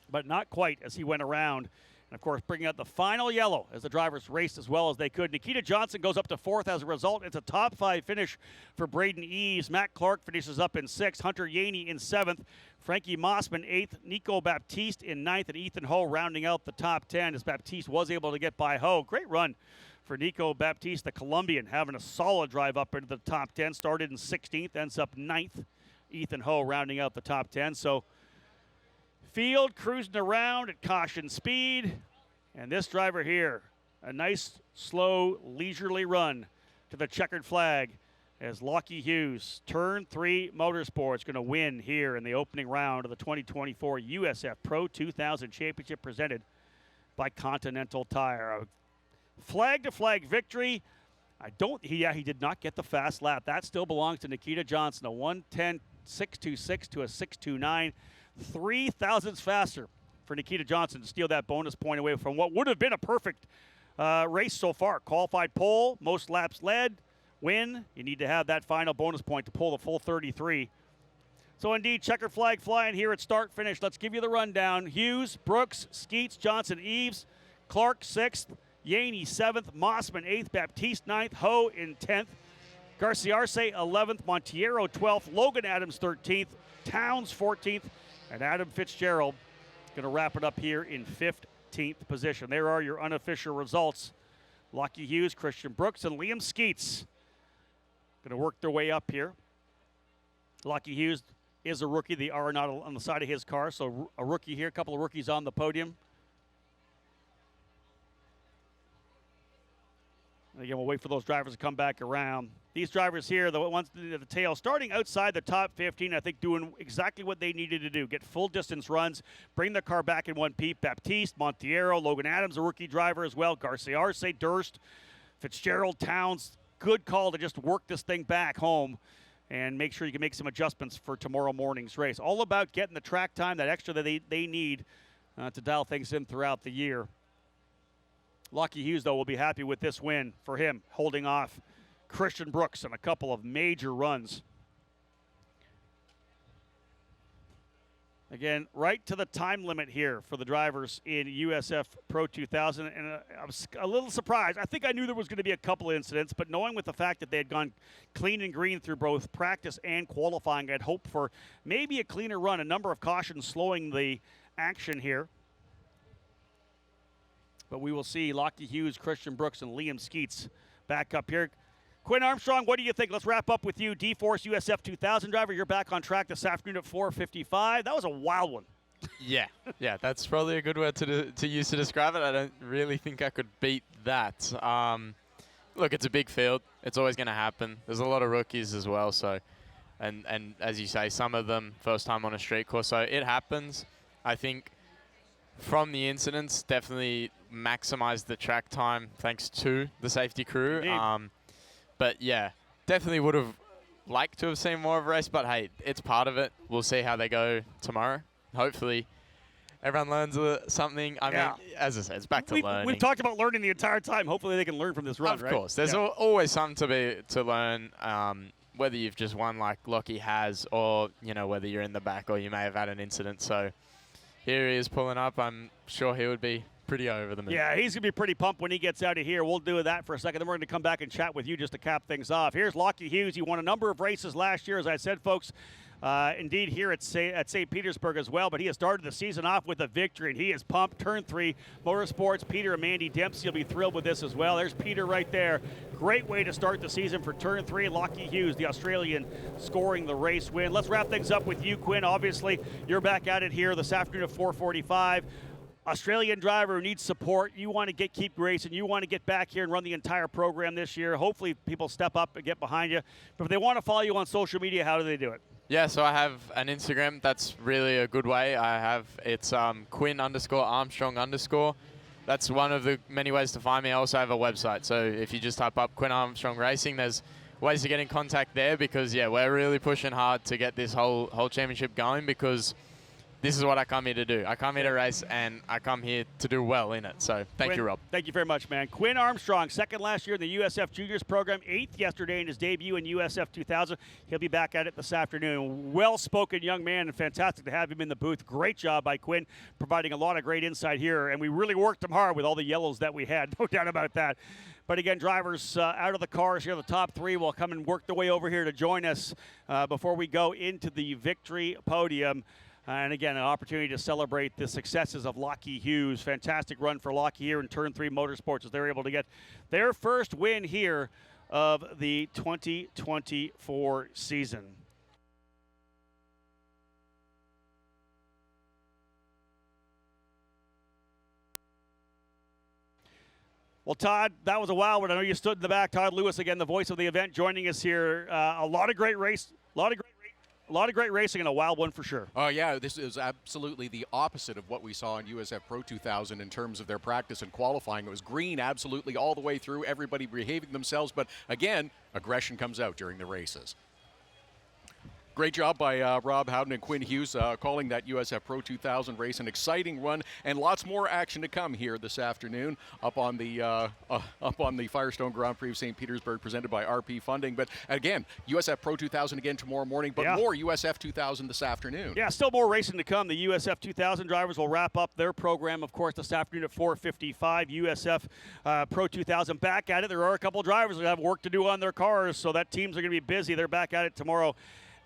But not quite as he went around. And, of course, bringing out the final yellow as the drivers raced as well as they could. Nikita Johnson goes up to 4th as a result. It's a top 5 finish for Braden Eves. Matt Clark finishes up in 6th. Hunter Yaney in 7th. Frankie Mossman 8th. Nico Baptiste in 9th. And Ethan Ho rounding out the top 10 as Baptiste was able to get by Ho. Great run for Nico Baptiste, the Colombian, having a solid drive up into the top 10. Started in 16th, ends up 9th. Ethan Ho rounding out the top 10. So field cruising around at caution speed. And this driver here, a nice, slow, leisurely run to the checkered flag as Lockie Hughes, Turn 3 Motorsports, going to win here in the opening round of the 2024 USF Pro 2000 Championship presented by Continental Tire. A flag-to-flag victory. He did not get the fast lap. That still belongs to Nikita Johnson, a 1:10.626 to a 6:29. 3 thousandths faster for Nikita Johnson to steal that bonus point away from what would have been a perfect race so far. Qualified pole, most laps led, win. You need to have that final bonus point to pull the full 33. So indeed, checkered flag flying here at start-finish. Let's give you the rundown. Hughes, Brooks, Skeets, Johnson, Eves, Clark 6th, Yaney 7th, Mossman 8th, Baptiste 9th, Ho in 10th, Garciarce 11th, Montiero 12th, Logan Adams 13th, Towns 14th, and Adam Fitzgerald going to wrap it up here in 15th position. There are your unofficial results. Lockie Hughes, Christian Brooks, and Liam Skeets going to work their way up here. Lockie Hughes is a rookie. They are not on the side of his car, so a rookie here, a couple of rookies on the podium. And again, we'll wait for those drivers to come back around. These drivers here, the ones at the tail, starting outside the top 15, I think doing exactly what they needed to do. Get full distance runs, bring the car back in one peep. Baptiste, Montiero, Logan Adams, a rookie driver as well. Garciarce, Durst, Fitzgerald, Towns. Good call to just work this thing back home and make sure you can make some adjustments for tomorrow morning's race. All about getting the track time, that extra that they need to dial things in throughout the year. Lockie Hughes, though, will be happy with this win for him, holding off Christian Brooks in a couple of major runs. Again, right to the time limit here for the drivers in USF Pro 2000, and I was a little surprised. I think I knew there was going to be a couple of incidents, but knowing with the fact that they had gone clean and green through both practice and qualifying, I'd hoped for maybe a cleaner run, a number of cautions slowing the action here. But we will see Lockie Hughes, Christian Brooks, and Liam Skeets back up here. Quinn Armstrong, what do you think? Let's wrap up with you. D-Force USF 2000 driver. You're back on track this afternoon at 4:55. That was a wild one. Yeah, that's probably a good word to use to describe it. I don't really think I could beat that. Look, it's a big field. It's always going to happen. There's a lot of rookies as well, so And as you say, some of them first time on a street course. So it happens. I think from the incidents, definitely maximize the track time thanks to the safety crew. But yeah, definitely would have liked to have seen more of a race, but hey, it's part of it. We'll see how they go tomorrow. Hopefully everyone learns something. I mean, as I said, it's back to learning. We've talked about learning the entire time. Hopefully they can learn from this run, right? Of course. There's always something to learn, whether you've just won like Lockie has, or, you know, whether you're in the back or you may have had an incident. So here he is pulling up. I'm sure he would be pretty over the moon. Yeah, he's going to be pretty pumped when he gets out of here. We'll do that for a second. Then we're going to come back and chat with you just to cap things off. Here's Lockie Hughes. He won a number of races last year, as I said, folks. Indeed, here at St. Petersburg as well, but he has started the season off with a victory, and he is pumped. Turn 3, Motorsports, Peter and Mandy Dempsey will be thrilled with this as well. There's Peter right there. Great way to start the season for Turn 3. Lockie Hughes, the Australian, scoring the race win. Let's wrap things up with you, Quinn. Obviously, you're back at it here this afternoon at 4:45. Australian driver who needs support. You want to keep racing. You want to get back here and run the entire program this year. Hopefully people step up and get behind you. But if they want to follow you on social media, how do they do it? Yeah, so I have an Instagram. That's really a good way. It's Quinn_Armstrong_. That's one of the many ways to find me. I also have a website. So if you just type up Quinn Armstrong Racing, there's ways to get in contact there, because yeah, we're really pushing hard to get this whole championship going, because this is what I come here to do. I come here to race, and I come here to do well in it. So thank you, Rob. Thank you very much, man. Quinn Armstrong, second last year in the USF Juniors program, 8th yesterday in his debut in USF 2000. He'll be back at it this afternoon. Well-spoken young man, and fantastic to have him in the booth. Great job by Quinn, providing a lot of great insight here, and we really worked him hard with all the yellows that we had, no doubt about that. But again, drivers out of the cars here, the top 3 will come and work their way over here to join us before we go into the victory podium. And again, an opportunity to celebrate the successes of Lockie Hughes. Fantastic run for Lockie here in Turn 3 Motorsports as they're able to get their first win here of the 2024 season. Well, Todd, that was a wild one. I know you stood in the back. Todd Lewis, again, the voice of the event, joining us here. A lot of great racing and a wild one for sure. Oh, yeah, this is absolutely the opposite of what we saw in USF Pro 2000 in terms of their practice and qualifying. It was green absolutely all the way through, everybody behaving themselves, but again, aggression comes out during the races. Great job by Rob Howden and Quinn Hughes calling that USF Pro 2000 race an exciting run, and lots more action to come here this afternoon up on the Firestone Grand Prix of St. Petersburg, presented by RP Funding. But again, USF Pro 2000 again tomorrow morning, but more USF 2000 this afternoon. Yeah, still more racing to come. The USF 2000 drivers will wrap up their program, of course, this afternoon at 4:55. USF Pro 2000 back at it. There are a couple drivers that have work to do on their cars, so that teams are going to be busy. They're back at it tomorrow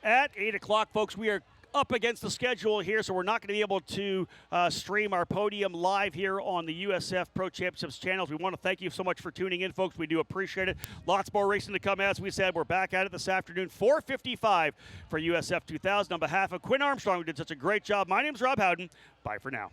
at 8 o'clock, folks. We are up against the schedule here, so we're not going to be able to stream our podium live here on the USF Pro Championships channels. We want to thank you so much for tuning in, folks. We do appreciate it. Lots more racing to come. As we said, we're back at it this afternoon, 4:55 for USF 2000. On behalf of Quinn Armstrong, who did such a great job, my name's Rob Howden. Bye for now.